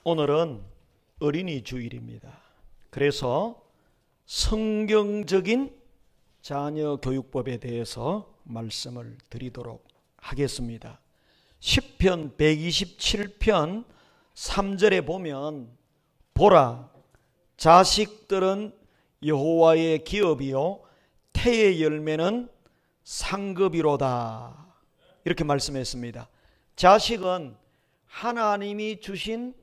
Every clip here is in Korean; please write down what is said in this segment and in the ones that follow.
오늘은 어린이 주일입니다. 그래서 성경적인 자녀 교육법에 대해서 말씀을 드리도록 하겠습니다. 시편 127편 3절에 보면 보라, 자식들은 여호와의 기업이요 태의 열매는 상급이로다, 이렇게 말씀했습니다. 자식은 하나님이 주신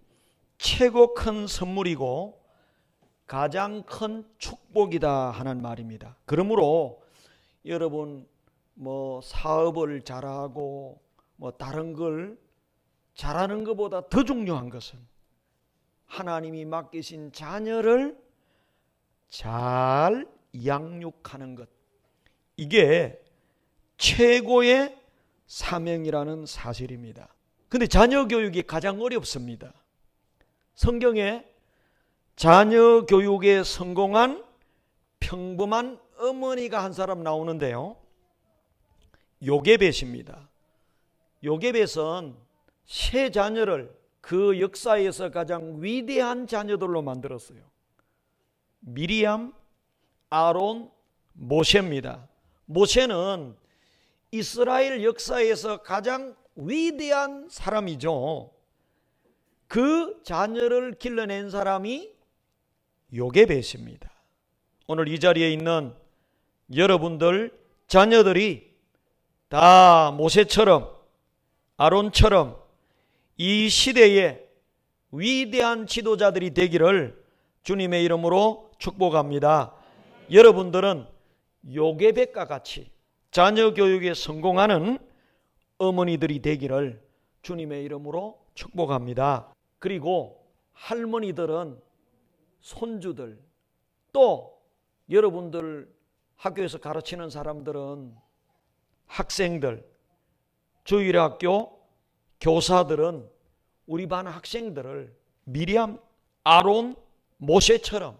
최고 큰 선물이고 가장 큰 축복이다 하는 말입니다. 그러므로 여러분 사업을 잘하고 다른 걸 잘하는 것보다 더 중요한 것은 하나님이 맡기신 자녀를 잘 양육하는 것, 이게 최고의 사명이라는 사실입니다. 근데 자녀 교육이 가장 어렵습니다. 성경에 자녀 교육에 성공한 평범한 어머니가 한 사람 나오는데요, 요게벳입니다. 요게벳은 세 자녀를 그 역사에서 가장 위대한 자녀들로 만들었어요. 미리암, 아론, 모세입니다. 모세는 이스라엘 역사에서 가장 위대한 사람이죠. 그 자녀를 길러낸 사람이 요게벳입니다. 오늘 이 자리에 있는 여러분들 자녀들이 다 모세처럼 아론처럼 이 시대에 위대한 지도자들이 되기를 주님의 이름으로 축복합니다. 여러분들은 요게벳과 같이 자녀 교육에 성공하는 어머니들이 되기를 주님의 이름으로 축복합니다. 그리고 할머니들은 손주들, 또 여러분들 학교에서 가르치는 사람들은 학생들, 주일학교 교사들은 우리 반 학생들을 미리암, 아론, 모세처럼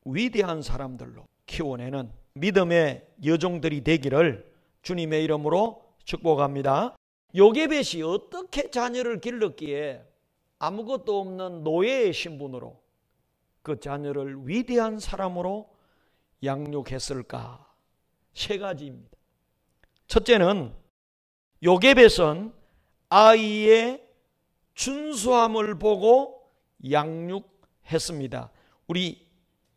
위대한 사람들로 키워내는 믿음의 여종들이 되기를 주님의 이름으로 축복합니다. 요게벳이 어떻게 자녀를 길렀기에 아무것도 없는 노예의 신분으로 그 자녀를 위대한 사람으로 양육했을까? 세 가지입니다. 첫째는 요게벳은 아이의 준수함을 보고 양육했습니다. 우리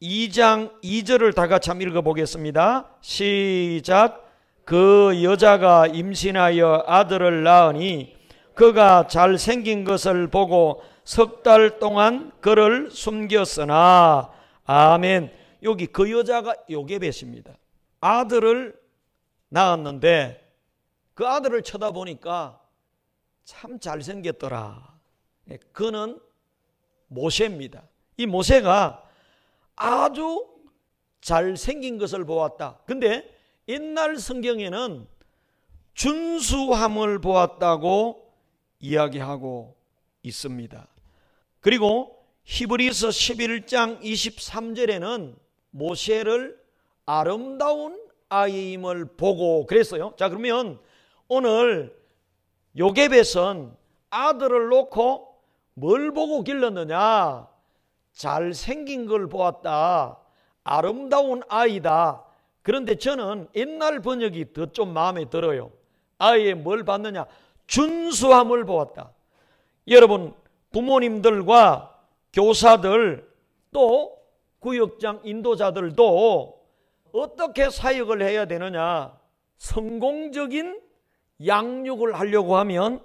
2장 2절을 다 같이 한번 읽어보겠습니다. 시작. 그 여자가 임신하여 아들을 낳으니 그가 잘생긴 것을 보고 석 달 동안 그를 숨겼으나. 아멘. 여기 그 여자가 요게벳입니다. 아들을 낳았는데 그 아들을 쳐다보니까 참 잘생겼더라. 그는 모세입니다. 이 모세가 아주 잘생긴 것을 보았다. 근데 옛날 성경에는 준수함을 보았다고 이야기하고 있습니다. 그리고 히브리서 11장 23절에는 모세를 아름다운 아이임을 보고 그랬어요. 자, 그러면 오늘 요게벳은 아들을 놓고 뭘 보고 길렀느냐? 잘생긴 걸 보았다. 아름다운 아이다. 그런데 저는 옛날 번역이 더 좀 마음에 들어요. 아이의 뭘 봤느냐? 준수함을 보았다. 여러분, 부모님들과 교사들, 또 구역장 인도자들도 어떻게 사역을 해야 되느냐? 성공적인 양육을 하려고 하면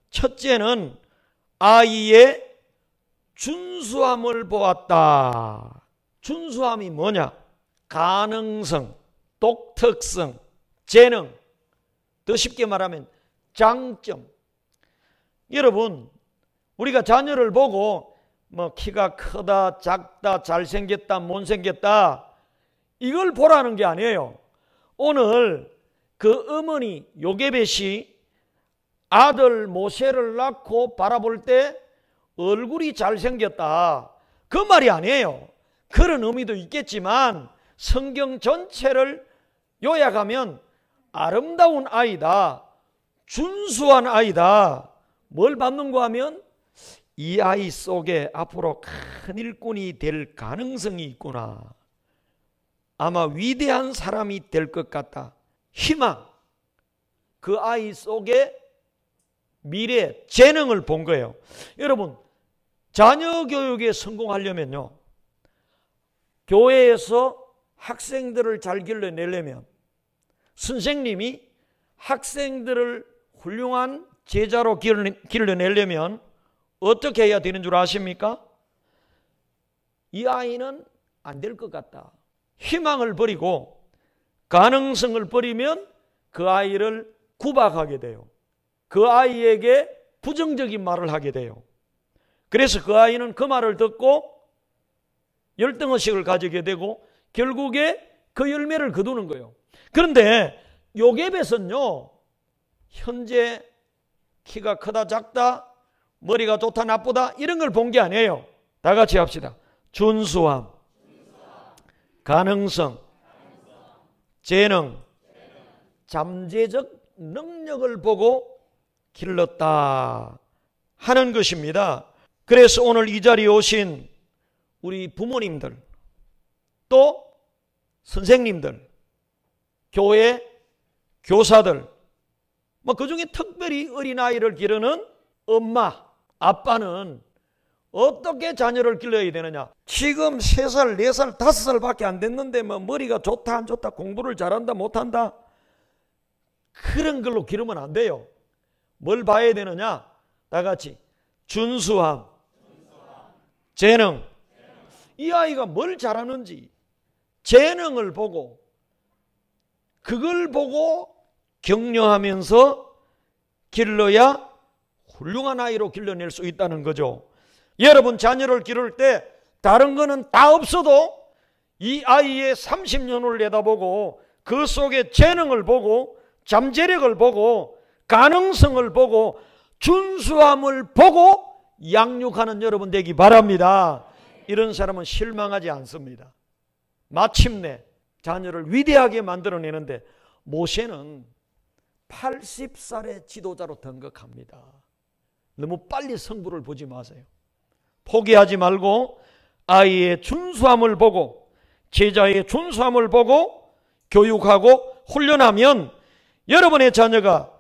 첫째는 아이의 준수함을 보았다. 준수함이 뭐냐? 가능성, 독특성, 재능, 더 쉽게 말하면 장점. 여러분, 우리가 자녀를 보고 키가 크다, 작다, 잘생겼다, 못생겼다, 이걸 보라는 게 아니에요. 오늘 그 어머니 요게벳이 아들 모세를 낳고 바라볼 때 얼굴이 잘생겼다, 그 말이 아니에요. 그런 의미도 있겠지만 성경 전체를 요약하면 아름다운 아이다, 준수한 아이다. 뭘 받는가 하면 이 아이 속에 앞으로 큰 일꾼이 될 가능성이 있구나. 아마 위대한 사람이 될 것 같다. 희망, 그 아이 속에 미래, 재능을 본 거예요. 여러분, 자녀 교육에 성공하려면요, 교회에서 학생들을 잘 길러내려면 선생님이 학생들을 훌륭한 제자로 길러내려면 어떻게 해야 되는 줄 아십니까? 이 아이는 안 될 것 같다. 희망을 버리고 가능성을 버리면 그 아이를 구박하게 돼요. 그 아이에게 부정적인 말을 하게 돼요. 그래서 그 아이는 그 말을 듣고 열등의식을 가지게 되고 결국에 그 열매를 거두는 거예요. 그런데 요셉에서는요, 현재 키가 크다 작다, 머리가 좋다 나쁘다 이런 걸 본 게 아니에요. 다 같이 합시다. 준수함, 가능성, 재능, 잠재적 능력을 보고 길렀다 하는 것입니다. 그래서 오늘 이 자리에 오신 우리 부모님들, 또 선생님들, 교회 교사들, 그 중에 특별히 어린아이를 기르는 엄마, 아빠는 어떻게 자녀를 길러야 되느냐? 지금 3살, 4살, 5살 밖에 안 됐는데 머리가 좋다 안 좋다, 공부를 잘한다 못한다, 그런 걸로 기르면 안 돼요. 뭘 봐야 되느냐? 다 같이 준수함, 재능. 이 아이가 뭘 잘하는지 재능을 보고 그걸 보고 격려하면서 길러야 훌륭한 아이로 길러낼 수 있다는 거죠. 여러분 자녀를 기를 때 다른 거는 다 없어도 이 아이의 30년을 내다보고 그 속에 재능을 보고 잠재력을 보고 가능성을 보고 준수함을 보고 양육하는 여러분 되기 바랍니다. 이런 사람은 실망하지 않습니다. 마침내 자녀를 위대하게 만들어내는데 모세는 80살의 지도자로 등극합니다. 너무 빨리 성부를 보지 마세요. 포기하지 말고 아이의 준수함을 보고 제자의 준수함을 보고 교육하고 훈련하면 여러분의 자녀가,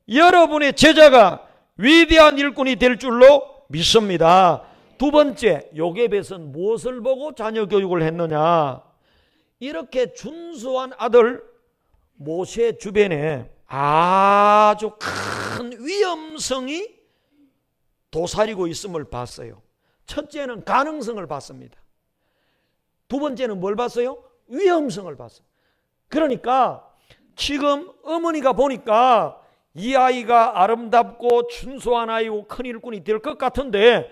여러분의 제자가 위대한 일꾼이 될 줄로 믿습니다. 두 번째, 요셉에서는 무엇을 보고 자녀 교육을 했느냐? 이렇게 준수한 아들 모세 주변에 아주 큰 위험성이 도사리고 있음을 봤어요. 첫째는 가능성을 봤습니다. 두 번째는 뭘 봤어요? 위험성을 봤어요. 그러니까 지금 어머니가 보니까 이 아이가 아름답고 준수한 아이고 큰 일꾼이 될 것 같은데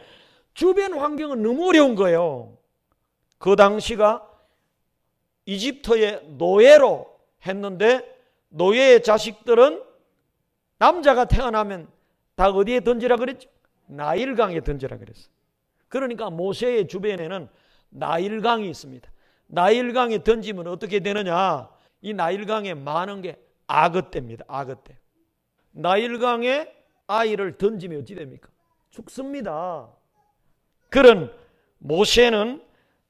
주변 환경은 너무 어려운 거예요. 그 당시가 이집트의 노예로 했는데 노예의 자식들은 남자가 태어나면 다 어디에 던지라 그랬죠? 나일강에 던지라 그랬어요. 그러니까 모세의 주변에는 나일강이 있습니다. 나일강에 던지면 어떻게 되느냐? 이 나일강에 많은 게 악어떼입니다. 악어떼. 나일강에 아이를 던지면 어찌 됩니까? 죽습니다. 그런 모세는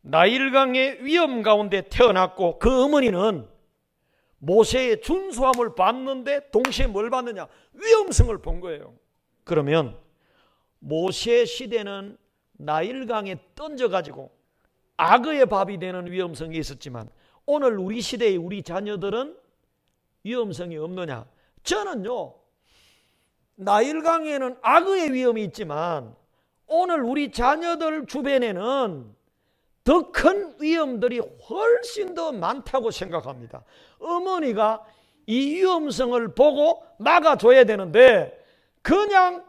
나일강의 위험 가운데 태어났고 그 어머니는 모세의 준수함을 봤는데 동시에 뭘 봤느냐? 위험성을 본 거예요. 그러면 모세 시대는 나일강에 던져가지고 악어의 밥이 되는 위험성이 있었지만 오늘 우리 시대의 우리 자녀들은 위험성이 없느냐? 저는요, 나일강에는 악어의 위험이 있지만 오늘 우리 자녀들 주변에는 더 큰 위험들이 훨씬 더 많다고 생각합니다. 어머니가 이 위험성을 보고 막아줘야 되는데 그냥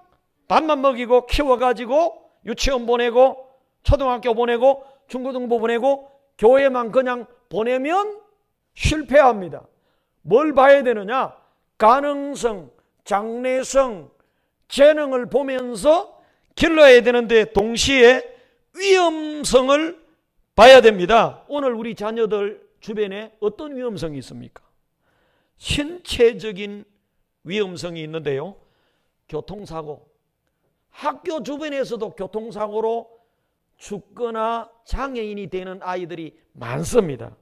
밥만 먹이고 키워가지고 유치원 보내고 초등학교 보내고 중고등부 보내고 교회만 그냥 보내면 실패합니다. 뭘 봐야 되느냐? 가능성, 장래성, 재능을 보면서 길러야 되는데 동시에 위험성을 봐야 됩니다. 오늘 우리 자녀들 주변에 어떤 위험성이 있습니까? 신체적인 위험성이 있는데요. 교통사고, 학교 주변에서도 교통사고로 죽거나 장애인이 되는 아이들이 많습니다.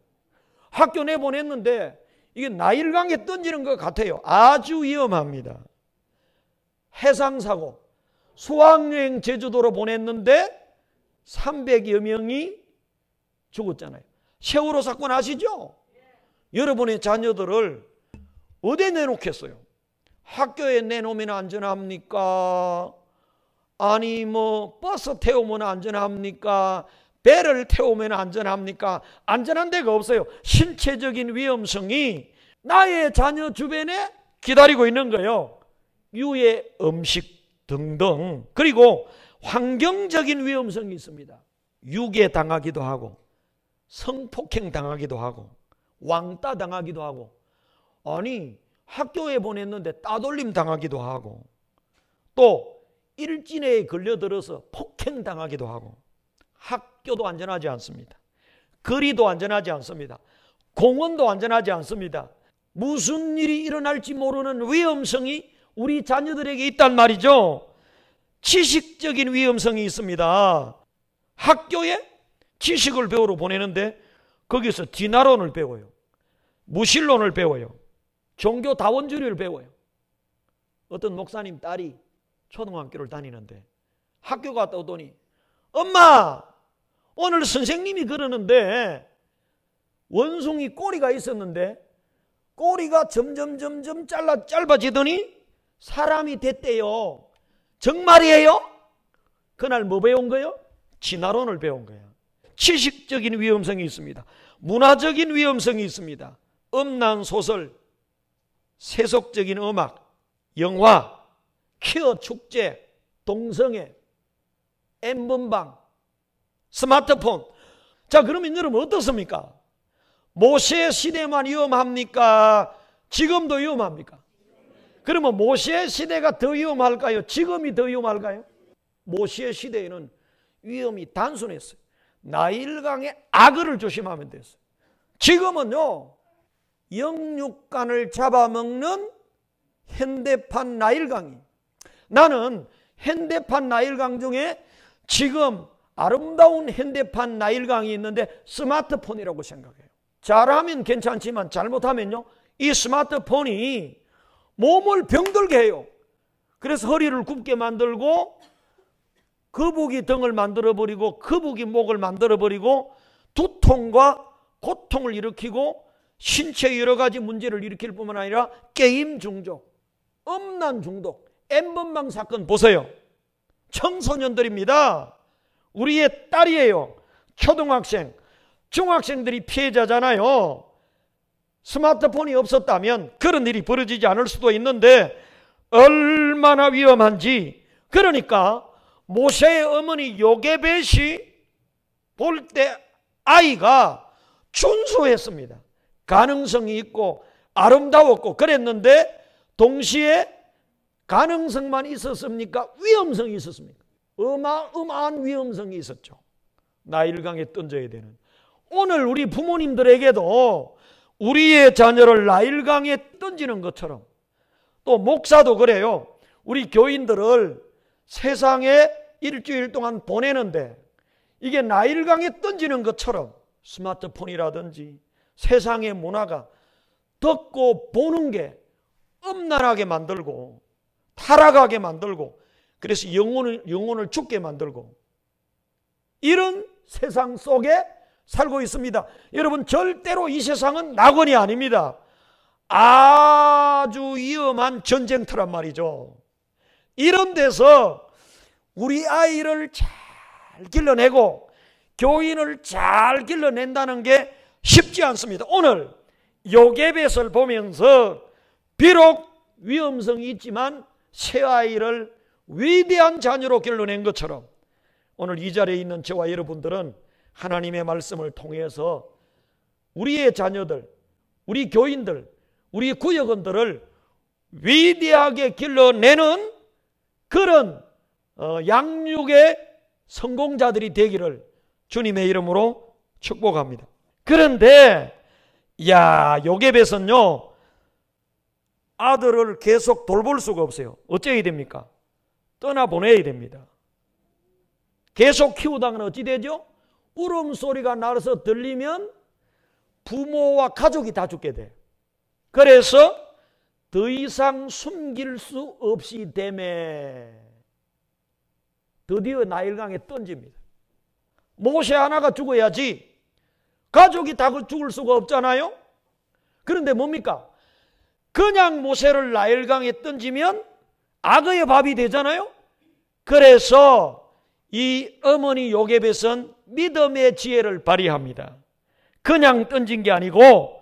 학교 내보냈는데 이게 나일강에 던지는 것 같아요. 아주 위험합니다. 해상사고, 수학여행 제주도로 보냈는데 300여 명이 죽었잖아요. 세월호 사건 아시죠? 여러분의 자녀들을 어디에 내놓겠어요? 학교에 내놓으면 안전합니까? 아니 버스 태우면 안전합니까? 배를 태우면 안전합니까? 안전한 데가 없어요. 신체적인 위험성이 나의 자녀 주변에 기다리고 있는 거예요. 유해 음식 등등. 그리고 환경적인 위험성이 있습니다. 유괴 당하기도 하고 성폭행 당하기도 하고 왕따 당하기도 하고, 아니 학교에 보냈는데 따돌림 당하기도 하고, 또 일진에 걸려들어서 폭행 당하기도 하고. 학교도 안전하지 않습니다. 거리도 안전하지 않습니다. 공원도 안전하지 않습니다. 무슨 일이 일어날지 모르는 위험성이 우리 자녀들에게 있단 말이죠. 지식적인 위험성이 있습니다. 학교에 지식을 배우러 보내는데 거기서 진화론을 배워요. 무신론을 배워요. 종교 다원주의를 배워요. 어떤 목사님 딸이 초등학교를 다니는데 학교 갔다 오더니, 엄마, 오늘 선생님이 그러는데 원숭이 꼬리가 있었는데 꼬리가 점점 짧아지더니 사람이 됐대요. 정말이에요? 그날 뭐 배운 거예요? 진화론을 배운 거예요. 지식적인 위험성이 있습니다. 문화적인 위험성이 있습니다. 음란 소설, 세속적인 음악, 영화, 퀴어 축제, 동성애, N번방, 스마트폰. 자, 그러면 여러분 어떻습니까? 모세 시대만 위험합니까? 지금도 위험합니까? 그러면 모세 시대가 더 위험할까요? 지금이 더 위험할까요? 모세 시대에는 위험이 단순했어요. 나일강의 악어를 조심하면 됐어요. 지금은요, 영육간을 잡아먹는 현대판 나일강이, 나는 현대판 나일강 중에 지금 아름다운 현대판 나일강이 있는데 스마트폰이라고 생각해요. 잘하면 괜찮지만 잘못하면요, 이 스마트폰이 몸을 병들게 해요. 그래서 허리를 굽게 만들고, 거북이 등을 만들어버리고, 거북이 목을 만들어버리고, 두통과 고통을 일으키고 신체 여러 가지 문제를 일으킬 뿐만 아니라 게임 중독, 음란 중독, N번방 사건 보세요. 청소년들입니다. 우리의 딸이에요. 초등학생, 중학생들이 피해자잖아요. 스마트폰이 없었다면 그런 일이 벌어지지 않을 수도 있는데 얼마나 위험한지. 그러니까 모세의 어머니 요게벳이 볼 때 아이가 준수했습니다. 가능성이 있고 아름다웠고 그랬는데 동시에 가능성만 있었습니까? 위험성이 있었습니까? 어마어마한 위험성이 있었죠. 나일강에 던져야 되는. 오늘 우리 부모님들에게도 우리의 자녀를 나일강에 던지는 것처럼, 또 목사도 그래요. 우리 교인들을 세상에 일주일 동안 보내는데 이게 나일강에 던지는 것처럼 스마트폰이라든지 세상의 문화가 듣고 보는 게 음란하게 만들고 타락하게 만들고, 그래서 영혼을 죽게 만들고, 이런 세상 속에 살고 있습니다. 여러분, 절대로 이 세상은 낙원이 아닙니다. 아주 위험한 전쟁터란 말이죠. 이런 데서 우리 아이를 잘 길러내고 교인을 잘 길러낸다는 게 쉽지 않습니다. 오늘 요게벳을 보면서 비록 위험성이 있지만 새아이를 위대한 자녀로 길러낸 것처럼 오늘 이 자리에 있는 저와 여러분들은 하나님의 말씀을 통해서 우리의 자녀들, 우리 교인들, 우리 구역원들을 위대하게 길러내는 그런 양육의 성공자들이 되기를 주님의 이름으로 축복합니다. 그런데 요게벳은요, 아들을 계속 돌볼 수가 없어요. 어째야 됩니까? 떠나보내야 됩니다. 계속 키우다가는 어찌 되죠? 울음소리가 나서 들리면 부모와 가족이 다 죽게 돼. 그래서 더 이상 숨길 수 없이 되매 드디어 나일강에 던집니다. 모세 하나가 죽어야지 가족이 다 죽을 수가 없잖아요. 그런데 뭡니까? 그냥 모세를 나일강에 던지면 악어의 밥이 되잖아요. 그래서 이 어머니 요게벳은 믿음의 지혜를 발휘합니다. 그냥 던진 게 아니고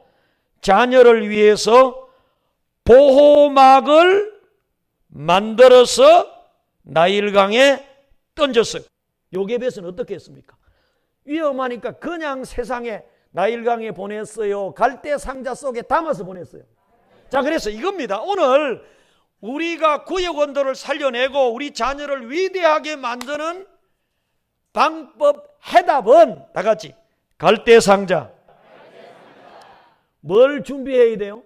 자녀를 위해서 보호막을 만들어서 나일강에 던졌어요. 요게벳은 어떻게 했습니까? 위험하니까 그냥 세상에 나일강에 보냈어요? 갈대 상자 속에 담아서 보냈어요? 자, 그래서 이겁니다. 오늘 우리가 구역원들을 살려내고 우리 자녀를 위대하게 만드는 방법, 해답은 다 같이 갈대 상자. 뭘 준비해야 돼요?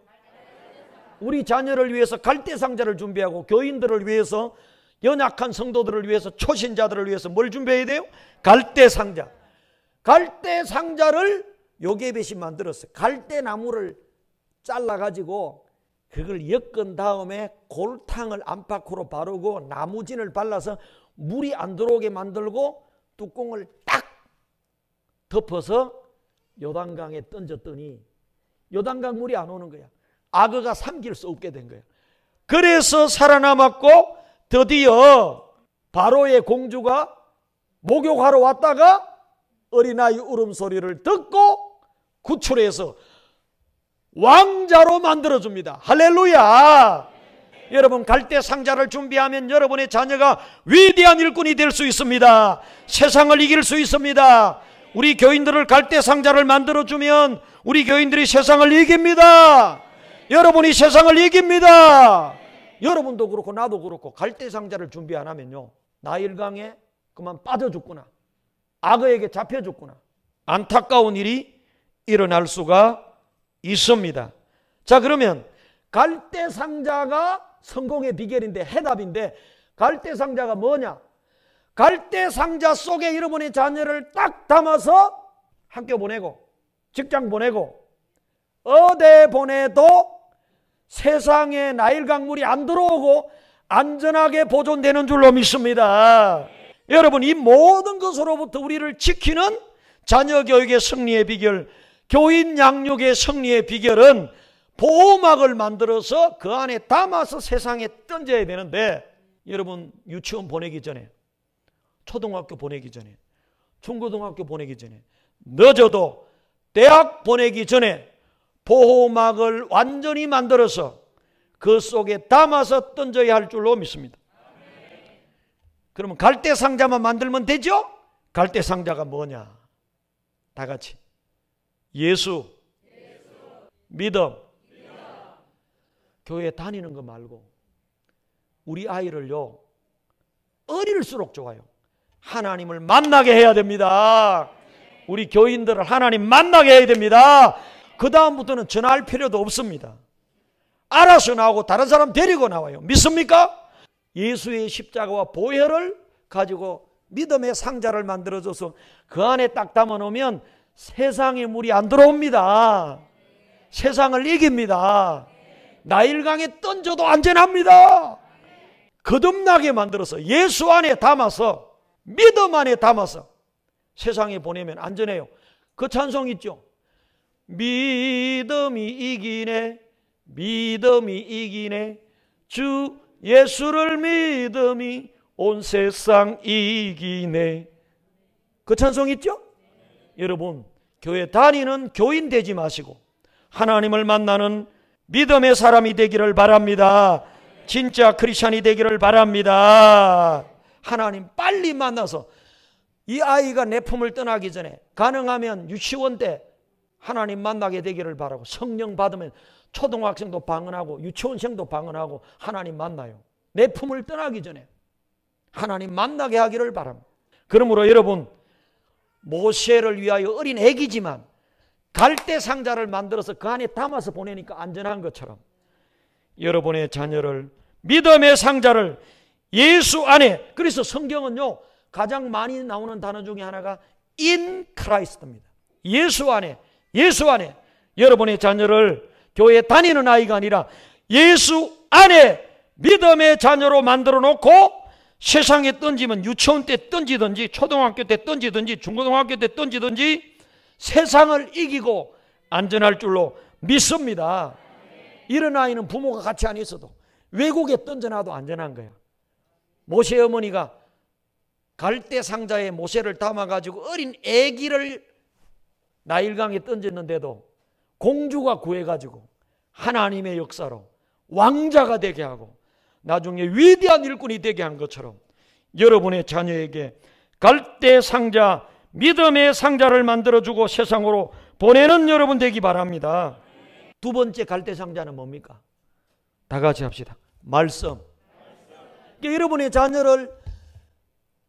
우리 자녀를 위해서 갈대 상자를 준비하고 교인들을 위해서, 연약한 성도들을 위해서, 초신자들을 위해서 뭘 준비해야 돼요? 갈대 상자. 갈대 상자를 요게벳이 만들었어요. 갈대 나무를 잘라가지고 그걸 엮은 다음에 골탕을 안팎으로 바르고 나무진을 발라서 물이 안 들어오게 만들고 뚜껑을 딱 덮어서 요단강에 던졌더니 요단강 물이 안 오는 거야. 악어가 삼킬 수 없게 된 거야. 그래서 살아남았고 드디어 바로의 공주가 목욕하러 왔다가 어린아이 울음소리를 듣고 구출해서 왕자로 만들어줍니다. 할렐루야. 여러분, 갈대 상자를 준비하면 여러분의 자녀가 위대한 일꾼이 될 수 있습니다. 세상을 이길 수 있습니다. 우리 교인들을 갈대 상자를 만들어주면 우리 교인들이 세상을 이깁니다. 여러분이 세상을 이깁니다. 여러분도 그렇고 나도 그렇고 갈대 상자를 준비 안 하면요, 나일강에 그만 빠져 죽구나, 악어에게 잡혀 죽구나, 안타까운 일이 일어날 수가 있습니다. 자, 그러면 갈대 상자가 성공의 비결인데, 해답인데, 갈대 상자가 뭐냐? 갈대 상자 속에 여러분의 자녀를 딱 담아서 학교 보내고 직장 보내고 어디 보내도 세상에 나일강 물이 안 들어오고 안전하게 보존되는 줄로 믿습니다. 여러분, 이 모든 것으로부터 우리를 지키는 자녀 교육의 승리의 비결, 교인 양육의 승리의 비결은 보호막을 만들어서 그 안에 담아서 세상에 던져야 되는데, 여러분, 유치원 보내기 전에, 초등학교 보내기 전에, 중고등학교 보내기 전에, 늦어도 대학 보내기 전에 보호막을 완전히 만들어서 그 속에 담아서 던져야 할 줄로 믿습니다. 그러면 갈대 상자만 만들면 되죠? 갈대 상자가 뭐냐? 다 같이 예수, 믿음. 교회 다니는 거 말고 우리 아이를요, 어릴수록 좋아요. 하나님을 만나게 해야 됩니다. 우리 교인들을 하나님 만나게 해야 됩니다. 그 다음부터는 전화할 필요도 없습니다. 알아서 나오고 다른 사람 데리고 나와요. 믿습니까? 예수의 십자가와 보혈을 가지고 믿음의 상자를 만들어줘서 그 안에 딱 담아놓으면 세상에 물이 안 들어옵니다. 세상을 이깁니다. 나일강에 던져도 안전합니다. 거듭나게 만들어서 예수 안에 담아서, 믿음 안에 담아서 세상에 보내면 안전해요. 그 찬송 있죠? 믿음이 이기네, 믿음이 이기네, 주 예수를 믿음이 온 세상 이기네. 그 찬송 있죠? 여러분, 교회 다니는 교인 되지 마시고 하나님을 만나는 믿음의 사람이 되기를 바랍니다. 진짜 크리스찬이 되기를 바랍니다. 하나님 빨리 만나서 이 아이가 내 품을 떠나기 전에 가능하면 유치원 때 하나님 만나게 되기를 바라고, 성령 받으면 초등학생도 방언하고 유치원생도 방언하고 하나님 만나요. 내 품을 떠나기 전에 하나님 만나게 하기를 바랍니다. 그러므로 여러분, 모세를 위하여 어린 애기지만 갈대 상자를 만들어서 그 안에 담아서 보내니까 안전한 것처럼 여러분의 자녀를, 믿음의 상자를 예수 안에. 그래서 성경은요, 가장 많이 나오는 단어 중에 하나가 in Christ입니다. 예수 안에. 예수 안에. 여러분의 자녀를 교회에 다니는 아이가 아니라 예수 안에 믿음의 자녀로 만들어 놓고 세상에 던지면 유치원 때 던지든지 초등학교 때 던지든지 중고등학교 때 던지든지 세상을 이기고 안전할 줄로 믿습니다. 이런 아이는 부모가 같이 안 있어도 외국에 던져놔도 안전한 거야. 모세 어머니가 갈대 상자에 모세를 담아가지고 어린 아기를 나일강에 던졌는데도 공주가 구해가지고 하나님의 역사로 왕자가 되게 하고 나중에 위대한 일꾼이 되게 한 것처럼 여러분의 자녀에게 갈대 상자, 믿음의 상자를 만들어주고 세상으로 보내는 여러분 되기 바랍니다. 두 번째 갈대 상자는 뭡니까? 다 같이 합시다. 말씀. 그러니까 여러분의 자녀를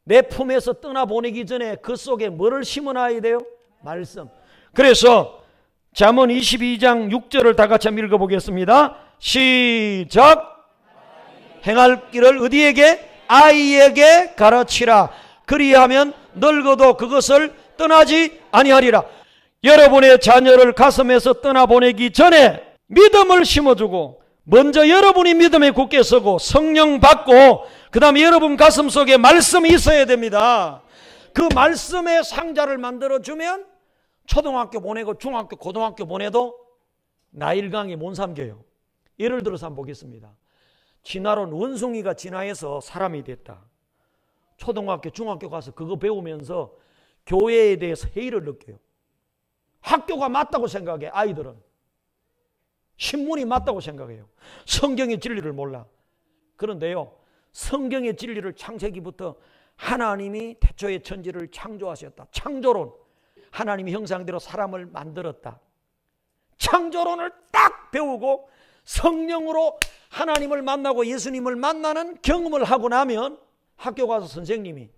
내 품에서 떠나보내기 전에 그 속에 뭐를 심어놔야 돼요? 말씀. 그래서 잠언 22장 6절을 다 같이 한번 읽어보겠습니다. 시작. 행할 길을 어디에게? 아이에게 가르치라. 그리하면 늙어도 그것을 떠나지 아니하리라. 여러분의 자녀를 가슴에서 떠나보내기 전에 믿음을 심어주고 먼저 여러분이 믿음에 굳게 서고 성령 받고 그 다음에 여러분 가슴 속에 말씀이 있어야 됩니다. 그 말씀의 상자를 만들어주면 초등학교 보내고 중학교 고등학교 보내도 나일강이 못 삼겨요. 예를 들어서 한번 보겠습니다. 진화론 원숭이가 진화해서 사람이 됐다. 초등학교 중학교 가서 그거 배우면서 교회에 대해서 회의를 느껴요. 학교가 맞다고 생각해. 아이들은 신문이 맞다고 생각해요. 성경의 진리를 몰라. 그런데요, 성경의 진리를 창세기부터 하나님이 태초에 천지를 창조하셨다. 창조론. 하나님의 형상대로 사람을 만들었다. 창조론을 딱 배우고 성령으로 하나님을 만나고 예수님을 만나는 경험을 하고 나면 학교 가서 선생님이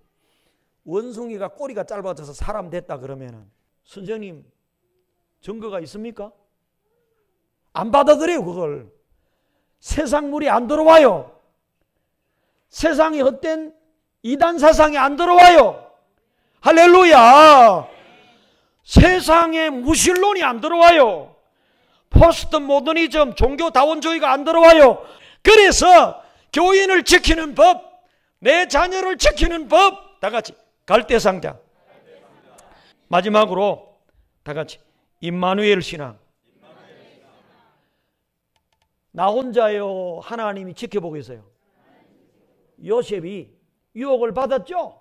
원숭이가 꼬리가 짧아져서 사람 됐다 그러면은 선생님 증거가 있습니까? 안 받아들여요. 그걸. 세상 물이 안 들어와요. 세상의 헛된 이단 사상이 안 들어와요. 할렐루야. 세상의 무신론이 안 들어와요. 포스트 모더니즘, 종교다원주의가 안 들어와요. 그래서 교인을 지키는 법, 내 자녀를 지키는 법, 다 같이 갈대상자. 마지막으로 다 같이 임마누엘 신앙. 나 혼자요, 하나님이 지켜보고 있어요. 요셉이 유혹을 받았죠.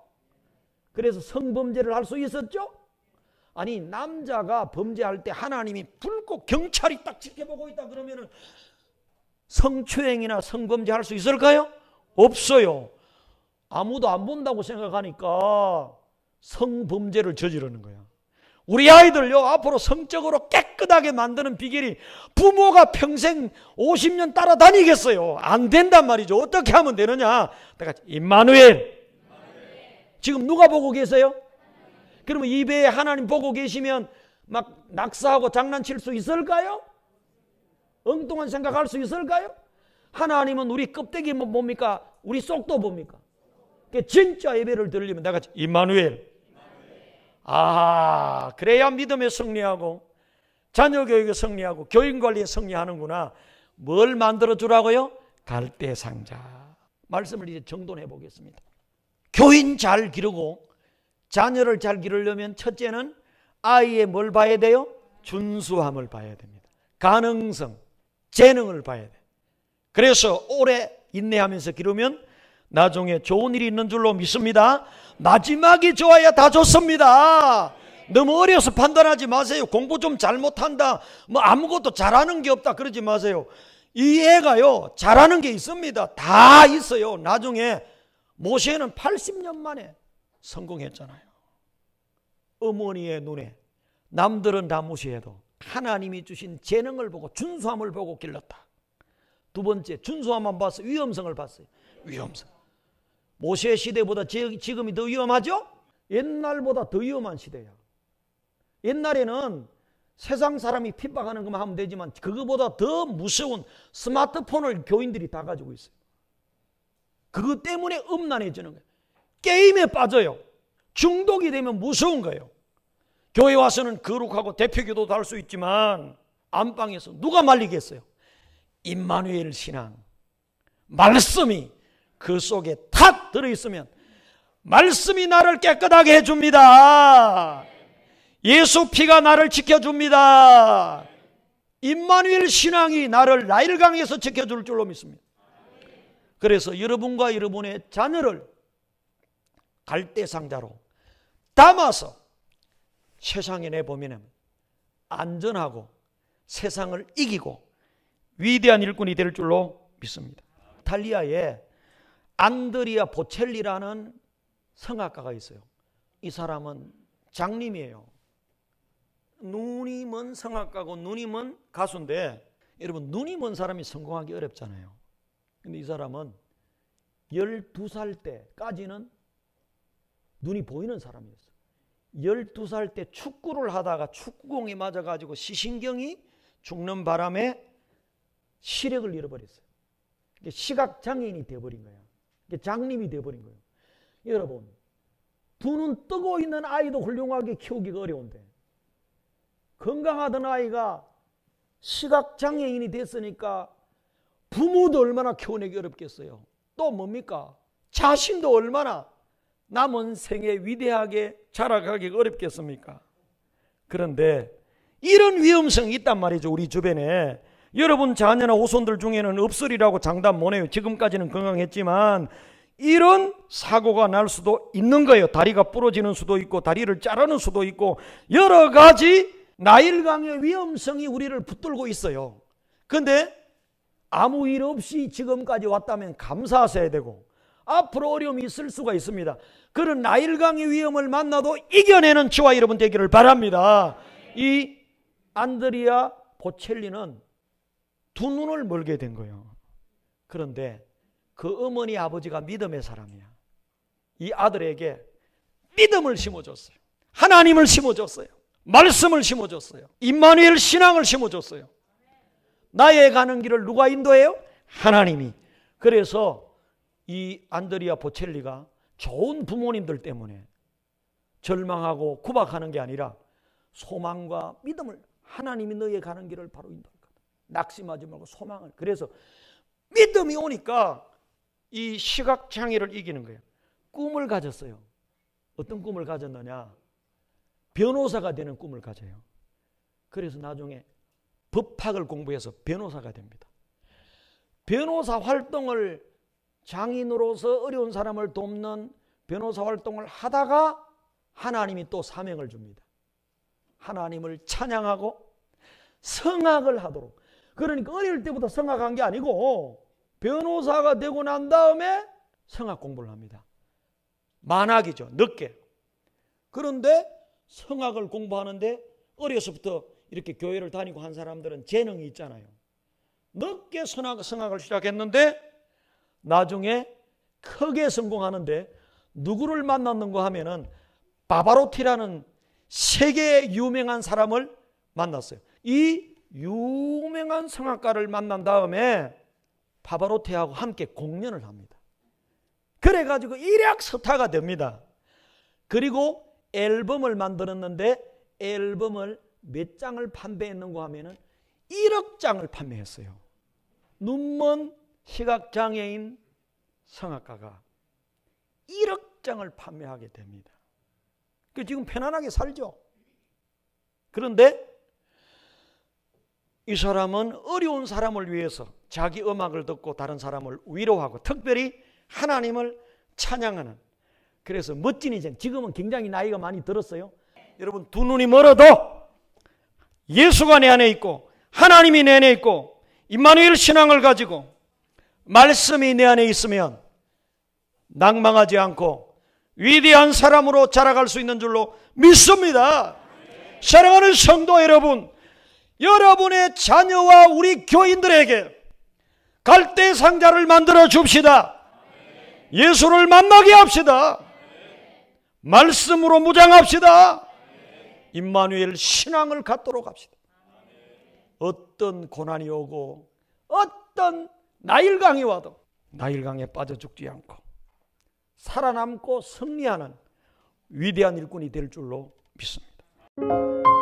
그래서 성범죄를 할 수 있었죠. 아니, 남자가 범죄할 때 하나님이 불꽃 경찰이 딱 지켜보고 있다 그러면은 성추행이나 성범죄 할 수 있을까요? 없어요. 아무도 안 본다고 생각하니까 성범죄를 저지르는 거야. 우리 아이들요, 앞으로 성적으로 깨끗하게 만드는 비결이 부모가 평생 50년 따라다니겠어요. 안 된단 말이죠. 어떻게 하면 되느냐? 임마누엘. 지금 누가 보고 계세요? 그러면 입에 하나님 보고 계시면 막 낙사하고 장난칠 수 있을까요? 엉뚱한 생각할 수 있을까요? 하나님은 우리 껍데기만 봅니까? 우리 속도 봅니까? 진짜 예배를 드리려면 내가 임마누엘. 아, 그래야 믿음에 승리하고 자녀 교육에 승리하고 교인 관리에 승리하는구나. 뭘 만들어주라고요? 갈대상자. 말씀을 이제 정돈해 보겠습니다. 교인 잘 기르고 자녀를 잘 기르려면 첫째는 아이의 뭘 봐야 돼요? 준수함을 봐야 됩니다. 가능성, 재능을 봐야 돼요. 그래서 오래 인내하면서 기르면 나중에 좋은 일이 있는 줄로 믿습니다. 마지막이 좋아야 다 좋습니다. 너무 어려서 판단하지 마세요. 공부 좀 잘못한다, 뭐 아무것도 잘하는 게 없다 그러지 마세요. 이 애가요, 잘하는 게 있습니다. 다 있어요. 나중에 모세는 80년 만에 성공했잖아요. 어머니의 눈에 남들은 다 무시해도 하나님이 주신 재능을 보고 준수함을 보고 길렀다. 두 번째, 준수함만 봤어요. 위험성을 봤어요. 위험성. 모세 시대보다 지금이 더 위험하죠? 옛날보다 더 위험한 시대야. 옛날에는 세상 사람이 핍박하는 것만 하면 되지만 그거보다 더 무서운 스마트폰을 교인들이 다 가지고 있어요. 그것 때문에 음란해지는 거예요. 게임에 빠져요. 중독이 되면 무서운 거예요. 교회 와서는 거룩하고 대표기도도 할 수 있지만 안방에서 누가 말리겠어요? 임마누엘 신앙, 말씀이 그 속에 탁 들어있으면 말씀이 나를 깨끗하게 해줍니다. 예수 피가 나를 지켜줍니다. 임마누엘 신앙이 나를 나일강에서 지켜줄 줄로 믿습니다. 그래서 여러분과 여러분의 자녀를 갈대상자로 담아서 세상에 내보면 안전하고 세상을 이기고 위대한 일꾼이 될 줄로 믿습니다. 이탈리아에 안드리아 보첼리라는 성악가가 있어요. 이 사람은 장님이에요. 눈이 먼 성악가고 눈이 먼 가수인데, 여러분 눈이 먼 사람이 성공하기 어렵잖아요. 근데 이 사람은 12살 때까지는 눈이 보이는 사람이었어요. 12살 때 축구를 하다가 축구공에 맞아가지고 시신경이 죽는 바람에 시력을 잃어버렸어요. 시각장애인이 되어버린 거예요. 장님이 되어버린 거예요. 여러분, 두 눈 뜨고 있는 아이도 훌륭하게 키우기가 어려운데 건강하던 아이가 시각장애인이 됐으니까 부모도 얼마나 키워내기 어렵겠어요. 또 뭡니까? 자신도 얼마나 남은 생에 위대하게 자라가기 어렵겠습니까? 그런데 이런 위험성이 있단 말이죠. 우리 주변에. 여러분 자녀나 후손들 중에는 없으리라고 장담 못해요. 지금까지는 건강했지만 이런 사고가 날 수도 있는 거예요. 다리가 부러지는 수도 있고 다리를 자르는 수도 있고 여러 가지 나일강의 위험성이 우리를 붙들고 있어요. 그런데 아무 일 없이 지금까지 왔다면 감사하셔야 되고 앞으로 어려움이 있을 수가 있습니다. 그런 나일강의 위험을 만나도 이겨내는 저와 여러분 되기를 바랍니다. 이 안드리아 보첼리는 두 눈을 멀게 된 거예요. 그런데 그 어머니 아버지가 믿음의 사람이야. 이 아들에게 믿음을 심어줬어요. 하나님을 심어줬어요. 말씀을 심어줬어요. 임마누엘 신앙을 심어줬어요. 나의 가는 길을 누가 인도해요? 하나님이. 그래서 이 안드리아 보첼리가 좋은 부모님들 때문에 절망하고 구박하는 게 아니라 소망과 믿음을, 하나님이 너의 가는 길을 바로 인도할 거다. 낙심하지 말고 소망을. 그래서 믿음이 오니까 이 시각장애를 이기는 거예요. 꿈을 가졌어요. 어떤 꿈을 가졌느냐? 변호사가 되는 꿈을 가져요. 그래서 나중에 법학을 공부해서 변호사가 됩니다. 변호사 활동을, 장인으로서 어려운 사람을 돕는 변호사 활동을 하다가 하나님이 또 사명을 줍니다. 하나님을 찬양하고 성악을 하도록. 그러니까 어릴 때부터 성악한 게 아니고 변호사가 되고 난 다음에 성악 공부를 합니다. 만학이죠. 늦게. 그런데 성악을 공부하는데 어려서부터 이렇게 교회를 다니고 한 사람들은 재능이 있잖아요. 늦게 성악을 시작했는데 나중에 크게 성공하는데 누구를 만났는가 하면은 바바로티라는 세계 유명한 사람을 만났어요. 이 유명한 성악가를 만난 다음에 바바로티하고 함께 공연을 합니다. 그래가지고 일약 스타가 됩니다. 그리고 앨범을 만들었는데 앨범을 몇 장을 판매했는가 하면은 1억 장을 판매했어요. 눈먼 시각장애인 성악가가 1억 장을 판매하게 됩니다. 지금 편안하게 살죠. 그런데 이 사람은 어려운 사람을 위해서 자기 음악을 듣고 다른 사람을 위로하고 특별히 하나님을 찬양하는, 그래서 멋진 인생. 지금은 굉장히 나이가 많이 들었어요. 여러분 두 눈이 멀어도 예수가 내 안에 있고 하나님이 내 안에 있고 임마누엘 신앙을 가지고 말씀이 내 안에 있으면 낭망하지 않고 위대한 사람으로 자라갈 수 있는 줄로 믿습니다. 사랑하는 성도 여러분, 여러분의 자녀와 우리 교인들에게 갈대 상자를 만들어 줍시다. 예수를 만나게 합시다. 말씀으로 무장합시다. 임마누엘 신앙을 갖도록 합시다. 어떤 고난이 오고 어떤 나일강이 와도 나일강에 빠져 죽지 않고 살아남고 승리하는 위대한 일꾼이 될 줄로 믿습니다.